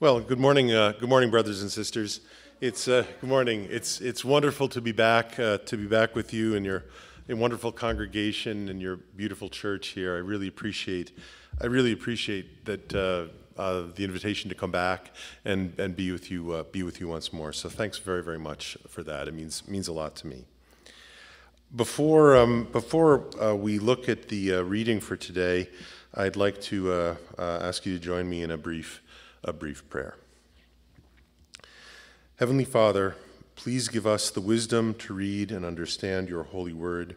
Well, good morning, brothers and sisters. It's good morning. It's wonderful to be back with you and your wonderful congregation and your beautiful church here. I really appreciate that the invitation to come back and be with you once more. So thanks very, very much for that. It means a lot to me. Before we look at the reading for today, I'd like to ask you to join me in a brief prayer. Heavenly Father, please give us the wisdom to read and understand your holy word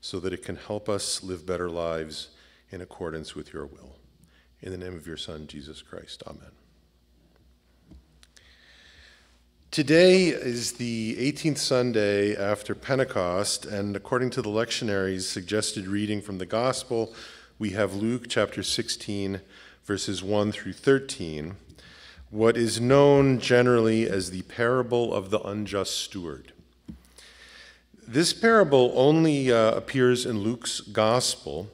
so that it can help us live better lives in accordance with your will. In the name of your Son, Jesus Christ, amen. Today is the 18th Sunday after Pentecost, and according to the lectionary's suggested reading from the Gospel, we have Luke chapter 16, verses 1 through 13, what is known generally as the parable of the unjust steward. This parable only appears in Luke's Gospel,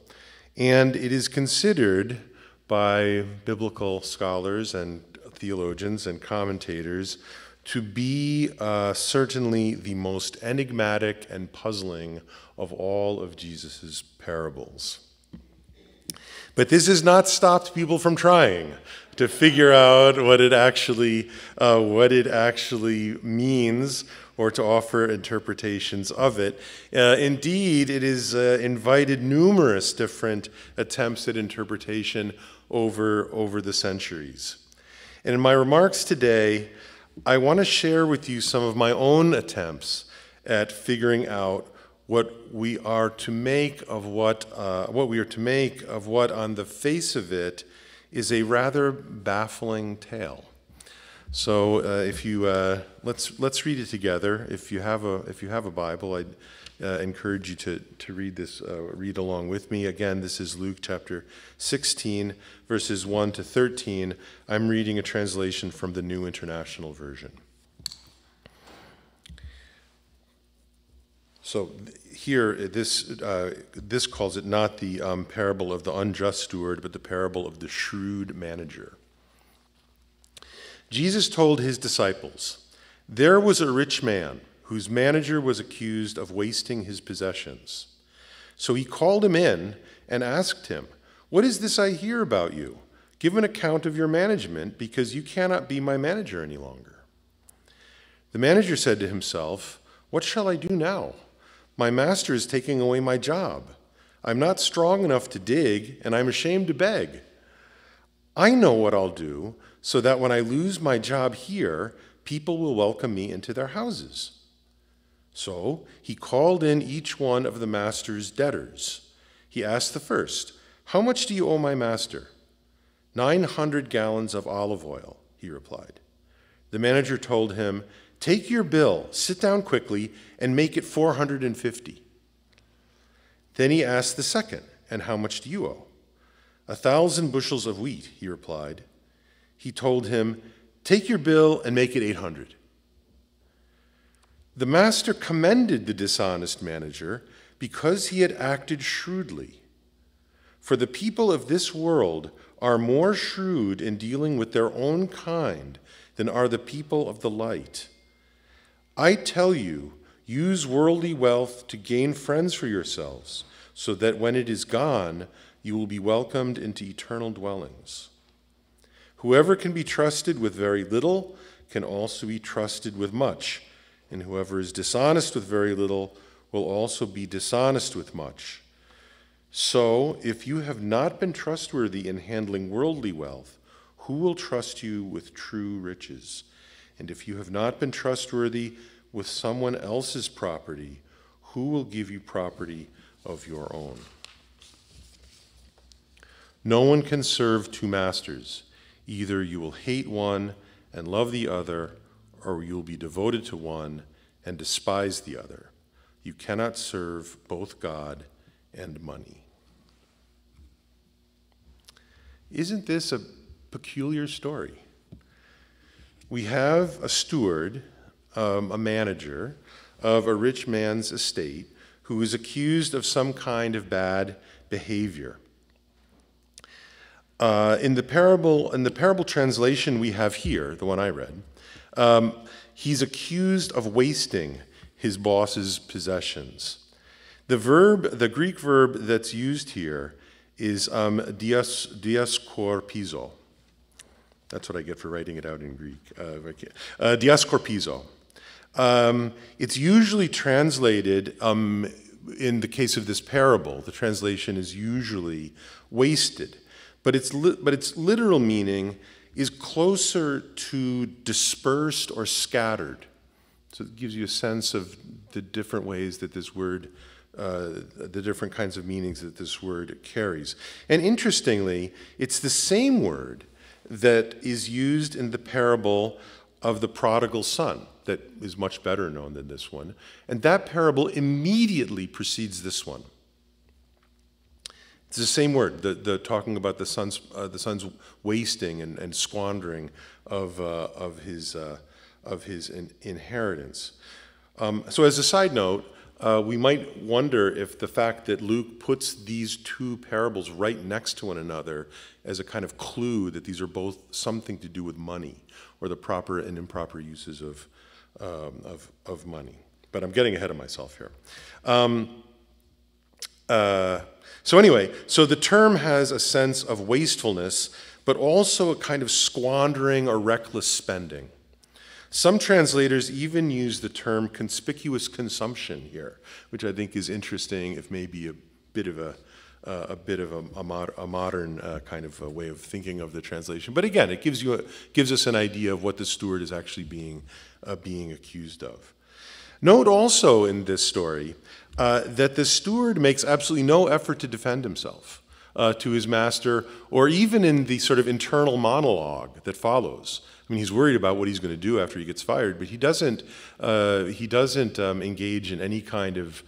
and it is considered by biblical scholars and theologians and commentators to be certainly the most enigmatic and puzzling of all of Jesus' parables. But this has not stopped people from trying to figure out what it actually means or to offer interpretations of it. Indeed, it has invited numerous different attempts at interpretation over the centuries. And in my remarks today, I want to share with you some of my own attempts at figuring out what we are to make of what on the face of it is a rather baffling tale. So let's read it together. If you have a Bible, I'd encourage you to read this. Read along with me. Again, this is Luke chapter 16, verses 1 to 13. I'm reading a translation from the New International Version. So here, this calls it not the parable of the unjust steward, but the parable of the shrewd manager. Jesus told his disciples, "There was a rich man whose manager was accused of wasting his possessions. So he called him in and asked him, 'What is this I hear about you? Give an account of your management, because you cannot be my manager any longer.' The manager said to himself, 'What shall I do now? My master is taking away my job. I'm not strong enough to dig, and I'm ashamed to beg. I know what I'll do, so that when I lose my job here, people will welcome me into their houses.' So he called in each one of the master's debtors. He asked the first, 'How much do you owe my master?' 900 gallons of olive oil,' he replied. The manager told him, 'Take your bill, sit down quickly, and make it 450. Then he asked the second, 'And how much do you owe?' 1,000 bushels of wheat,' he replied. He told him, 'Take your bill and make it 800. The master commended the dishonest manager because he had acted shrewdly. For the people of this world are more shrewd in dealing with their own kind than are the people of the light. I tell you, use worldly wealth to gain friends for yourselves, so that when it is gone, you will be welcomed into eternal dwellings. Whoever can be trusted with very little can also be trusted with much, and whoever is dishonest with very little will also be dishonest with much. So, if you have not been trustworthy in handling worldly wealth, who will trust you with true riches? And if you have not been trustworthy with someone else's property, who will give you property of your own? No one can serve two masters. Either you will hate one and love the other, or you will be devoted to one and despise the other. You cannot serve both God and money." Isn't this a peculiar story? We have a steward, a manager of a rich man's estate who is accused of some kind of bad behavior. In the parable translation we have here, the one I read, he's accused of wasting his boss's possessions. The Greek verb that's used here is diaskorpizo. That's what I get for writing it out in Greek. Diaskorpizo. It's usually translated, in the case of this parable, the translation is usually wasted. But its literal meaning is closer to dispersed or scattered. So it gives you a sense of the different ways that this word, the different kinds of meanings that this word carries. And interestingly, it's the same word that is used in the parable of the prodigal son that is much better known than this one. And that parable immediately precedes this one. It's the same word, the talking about the son's wasting and squandering of his inheritance. So as a side note, we might wonder if the fact that Luke puts these two parables right next to one another as a kind of clue that these are both something to do with money or the proper and improper uses of money. But I'm getting ahead of myself here. So anyway, so the term has a sense of wastefulness, but also a kind of squandering or reckless spending. Some translators even use the term conspicuous consumption here, which I think is interesting, if maybe a bit of a modern kind of a way of thinking of the translation. But again, it gives us an idea of what the steward is actually being accused of. Note also in this story that the steward makes absolutely no effort to defend himself to his master, or even in the sort of internal monologue that follows. I mean, he's worried about what he's going to do after he gets fired, but he doesn't engage in any kind of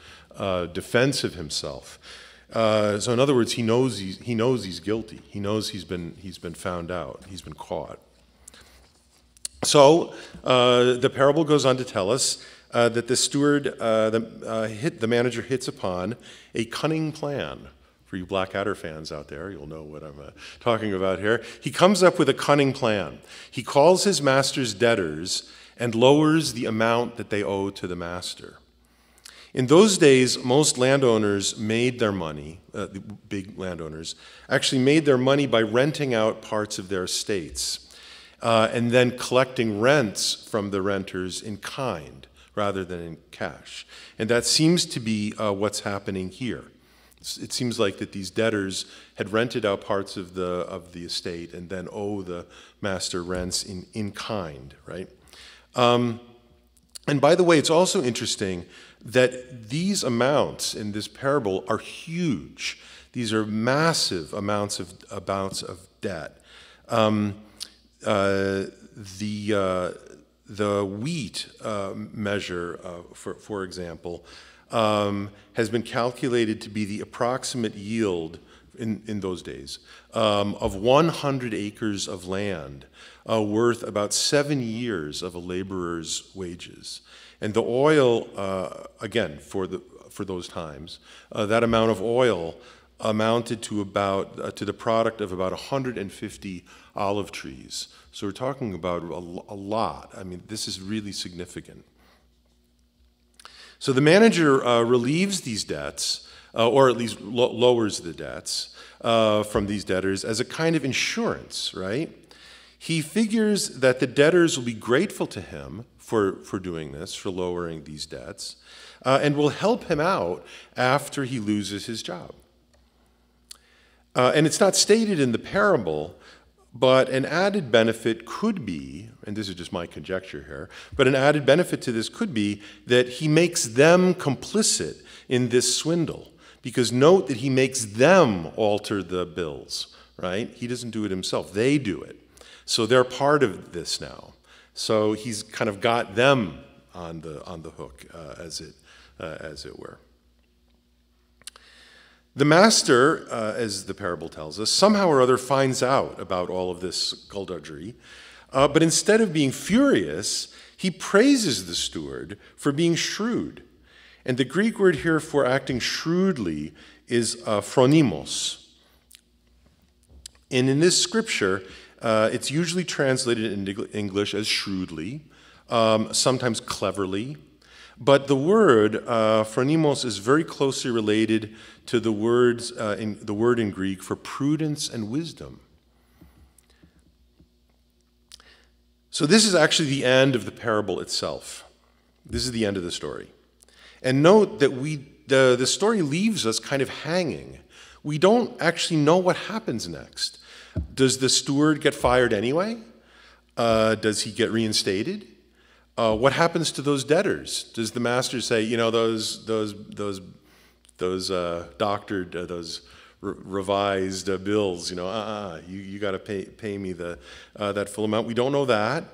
defense of himself. So in other words, he knows he's guilty. He knows he's been found out. He's been caught. So the parable goes on to tell us that the steward, the manager hits upon a cunning plan. For you Blackadder fans out there, you'll know what I'm talking about here. He comes up with a cunning plan. He calls his master's debtors and lowers the amount that they owe to the master. In those days, most landowners made their money, the big landowners, actually made their money by renting out parts of their estates and then collecting rents from the renters in kind rather than in cash. And that seems to be what's happening here. It seems like that these debtors had rented out parts of the estate and then owe the master rents in kind, right? And by the way, it's also interesting that these amounts in this parable are huge. These are massive amounts of debt. The wheat measure, for example, has been calculated to be the approximate yield in those days of 100 acres of land, worth about 7 years of a laborer's wages. And the oil, again, for those times, that amount of oil amounted to to the product of about 150 olive trees. So we're talking about a lot. I mean, this is really significant. So the manager relieves these debts, or at least lowers the debts from these debtors as a kind of insurance, right? He figures that the debtors will be grateful to him for doing this, for lowering these debts, and will help him out after he loses his job. And it's not stated in the parable, but an added benefit could be, and this is just my conjecture here, but an added benefit to this could be that he makes them complicit in this swindle. Because note that he makes them alter the bills, right? He doesn't do it himself. They do it. So they're part of this now. So he's kind of got them on the hook, as it were. The master, as the parable tells us, somehow or other finds out about all of this skullduggery, but instead of being furious, he praises the steward for being shrewd. And the Greek word here for acting shrewdly is phronimos. And in this scripture, it's usually translated in English as shrewdly, sometimes cleverly. But the word phronimos is very closely related to the word in Greek for prudence and wisdom. So this is actually the end of the parable itself. This is the end of the story. And note that the story leaves us kind of hanging. We don't actually know what happens next. Does the steward get fired anyway? Does he get reinstated? What happens to those debtors? Does the master say, you know, those doctored, those revised bills, you know, you got to pay me that full amount? We don't know that.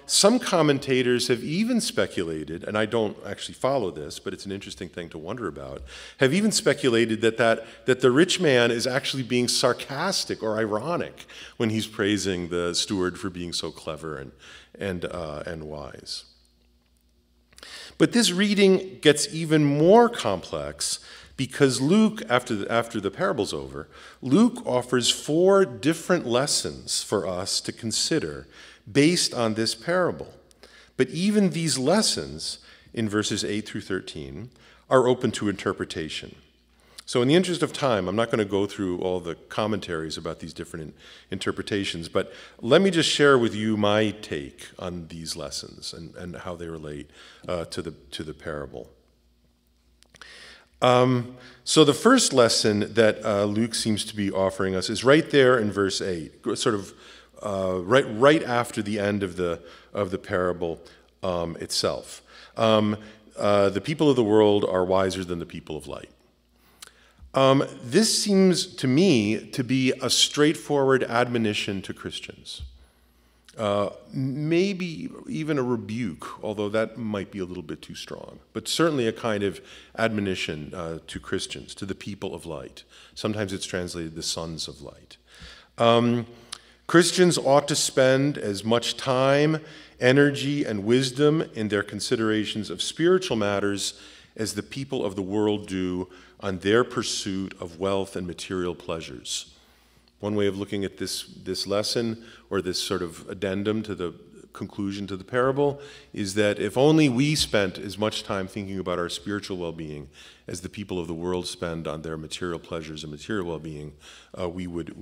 Some commentators have even speculated, and I don't actually follow this, but it's an interesting thing to wonder about, have even speculated that the rich man is actually being sarcastic or ironic when he's praising the steward for being so clever and wise. But this reading gets even more complex because Luke, after the parable's over, Luke offers 4 different lessons for us to consider based on this parable. But even these lessons, in verses 8 through 13, are open to interpretation. So in the interest of time, I'm not going to go through all the commentaries about these different interpretations, but let me just share with you my take on these lessons and how they relate to the parable. So the first lesson that Luke seems to be offering us is right there in verse 8, sort of right after the end of the parable itself. The people of the world are wiser than the people of light. This seems to me to be a straightforward admonition to Christians. Maybe even a rebuke, although that might be a little bit too strong, but certainly a kind of admonition to Christians, to the people of light. Sometimes it's translated the sons of light. Christians ought to spend as much time, energy, and wisdom in their considerations of spiritual matters as the people of the world do on their pursuit of wealth and material pleasures. One way of looking at this lesson, or this sort of addendum to the conclusion to the parable, is that if only we spent as much time thinking about our spiritual well-being as the people of the world spend on their material pleasures and material well-being, we would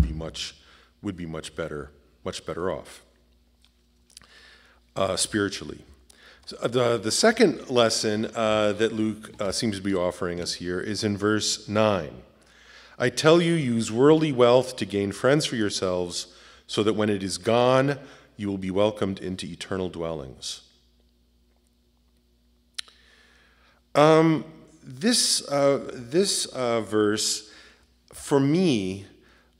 be much better off spiritually. So the second lesson that Luke seems to be offering us here is in verse 9. I tell you, use worldly wealth to gain friends for yourselves, so that when it is gone, you will be welcomed into eternal dwellings. This verse, for me,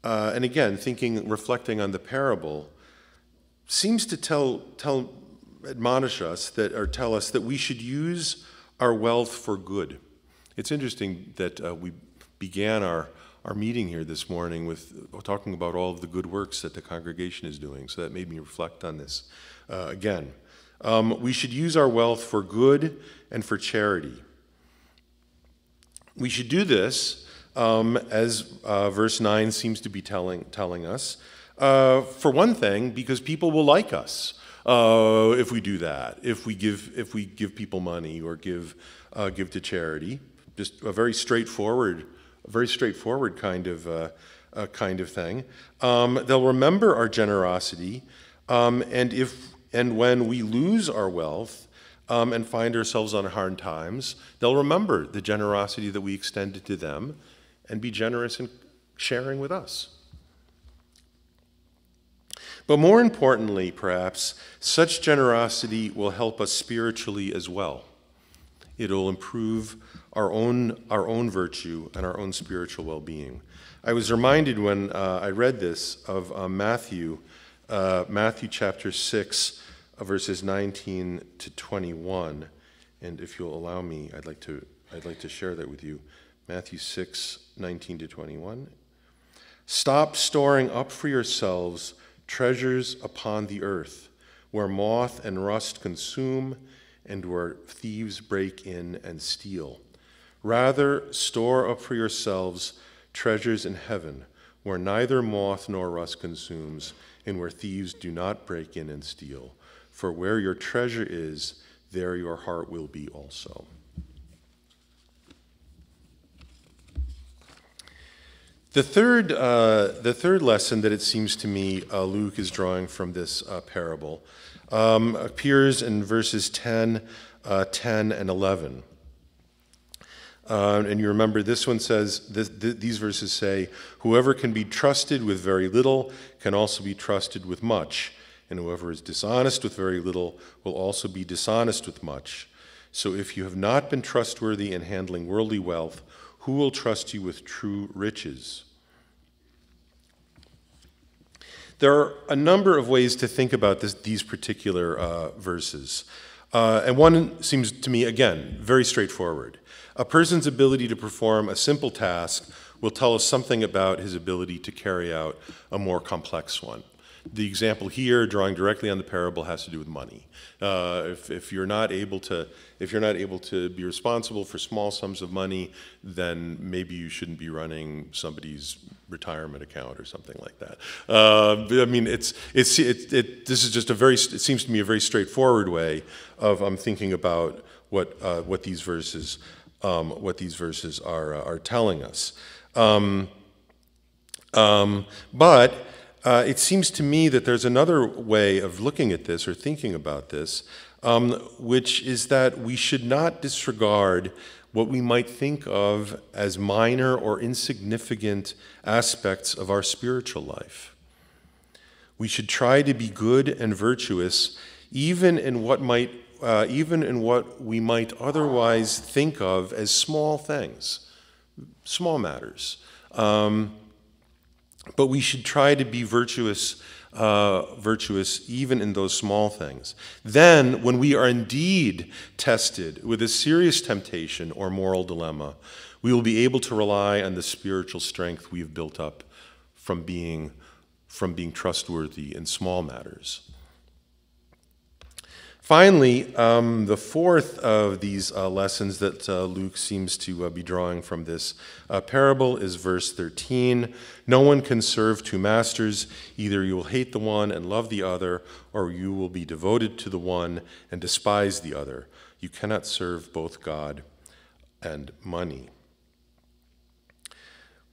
and again, reflecting on the parable, seems to admonish us or tell us that we should use our wealth for good. It's interesting that we began our meeting here this morning with talking about all of the good works that the congregation is doing, so that made me reflect on this again. We should use our wealth for good and for charity. We should do this, as verse 9 seems to be telling us, for one thing, because people will like us if we do that, if we give people money or give to charity. Just a very straightforward kind of thing. They'll remember our generosity, and when we lose our wealth and find ourselves on hard times, they'll remember the generosity that we extended to them and be generous in sharing with us. But more importantly, perhaps, such generosity will help us spiritually as well. It'll improve our own virtue and our own spiritual well-being. I was reminded when I read this of Matthew chapter 6, verses 19 to 21. And if you'll allow me, I'd like to share that with you. Matthew 6, 19 to 21. Stop storing up for yourselves treasures upon the earth, where moth and rust consume, and where thieves break in and steal. Rather, store up for yourselves treasures in heaven, where neither moth nor rust consumes, and where thieves do not break in and steal. For where your treasure is, there your heart will be also. The third lesson that it seems to me Luke is drawing from this parable appears in verses 10, 10, and 11. And you remember this one says, these verses say, whoever can be trusted with very little can also be trusted with much, and whoever is dishonest with very little will also be dishonest with much. So if you have not been trustworthy in handling worldly wealth, who will trust you with true riches? There are a number of ways to think about these particular verses. And one seems to me, again, very straightforward. A person's ability to perform a simple task will tell us something about his ability to carry out a more complex one. The example here, drawing directly on the parable, has to do with money. If you're not able to be responsible for small sums of money, then maybe you shouldn't be running somebody's retirement account or something like that. I mean, this is just it seems to me a very straightforward way of thinking about what these verses are telling us. But it seems to me that there's another way of looking at this or thinking about this, which is that we should not disregard what we might think of as minor or insignificant aspects of our spiritual life. We should try to be good and virtuous, even in what we might otherwise think of as small things, small matters. But we should try to be virtuous even in those small things. Then, when we are indeed tested with a serious temptation or moral dilemma, we will be able to rely on the spiritual strength we have built up from being trustworthy in small matters. Finally, the fourth of these lessons that Luke seems to be drawing from this parable is verse 13. No one can serve two masters. Either you will hate the one and love the other, or you will be devoted to the one and despise the other. You cannot serve both God and money.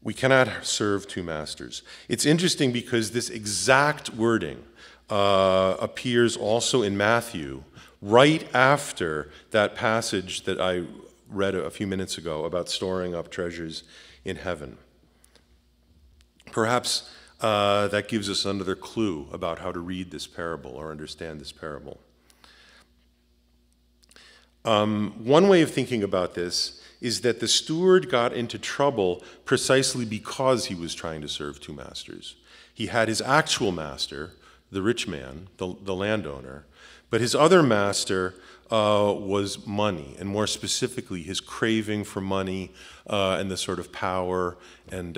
We cannot serve two masters. It's interesting because this exact wording appears also in Matthew, right after that passage that I read a few minutes ago about storing up treasures in heaven. Perhaps that gives us another clue about how to read this parable or understand this parable. One way of thinking about this is that the steward got into trouble precisely because he was trying to serve two masters. He had his actual master, the rich man, the landowner, but his other master was money, and more specifically his craving for money and the sort of power and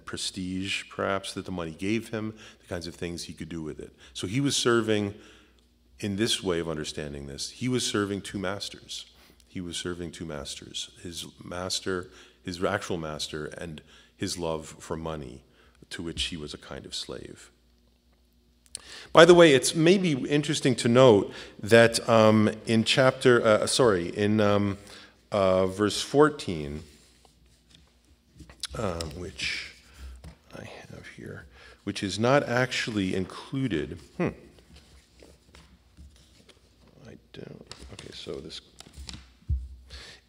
prestige, perhaps, that the money gave him, the kinds of things he could do with it. So he was serving, in this way of understanding this, he was serving two masters. He was serving two masters, his actual master, and his love for money, to which he was a kind of slave. By the way, it's maybe interesting to note that in verse 14, which I have here, which is not actually included. I don't. Okay, so this.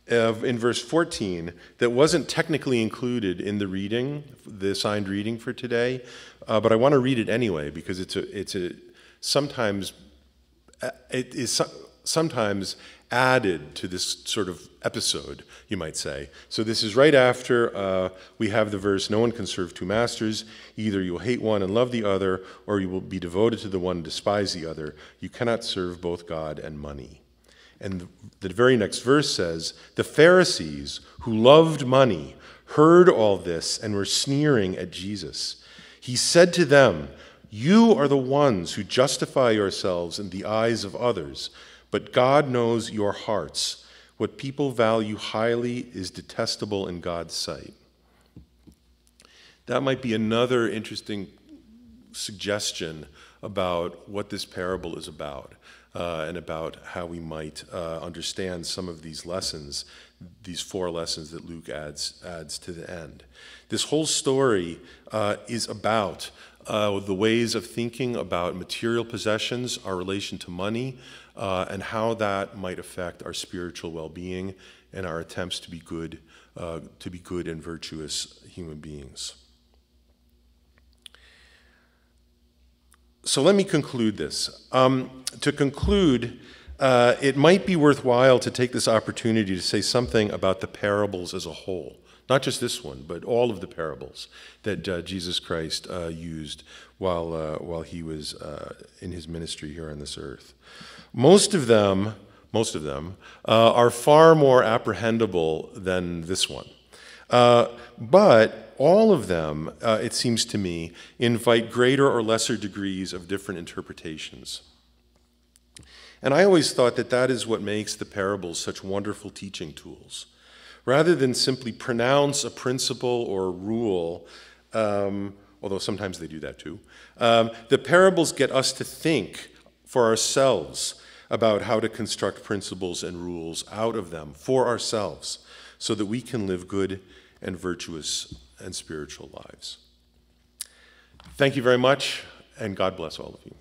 In verse 14, that wasn't technically included in the reading, the assigned reading for today, but I want to read it anyway because it is sometimes added to this sort of episode, you might say. So this is right after we have the verse, no one can serve two masters. Either you will hate one and love the other, or you will be devoted to the one and despise the other. You cannot serve both God and money. And the very next verse says, the Pharisees who loved money heard all this and were sneering at Jesus. He said to them, you are the ones who justify yourselves in the eyes of others, but God knows your hearts. What people value highly is detestable in God's sight. That might be another interesting suggestion about what this parable is about, and about how we might understand some of these lessons, these 4 lessons that Luke adds to the end. This whole story is about the ways of thinking about material possessions, our relation to money, and how that might affect our spiritual well-being and our attempts to be good and virtuous human beings. So let me conclude this. To conclude, it might be worthwhile to take this opportunity to say something about the parables as a whole. Not just this one, but all of the parables that Jesus Christ used while he was in his ministry here on this earth. Most of them are far more apprehendable than this one. But all of them, it seems to me, invite greater or lesser degrees of different interpretations. And I always thought that that is what makes the parables such wonderful teaching tools. Rather than simply pronounce a principle or a rule, although sometimes they do that too, the parables get us to think for ourselves about how to construct principles and rules out of them for ourselves so that we can live good and virtuous and spiritual lives. Thank you very much, and God bless all of you.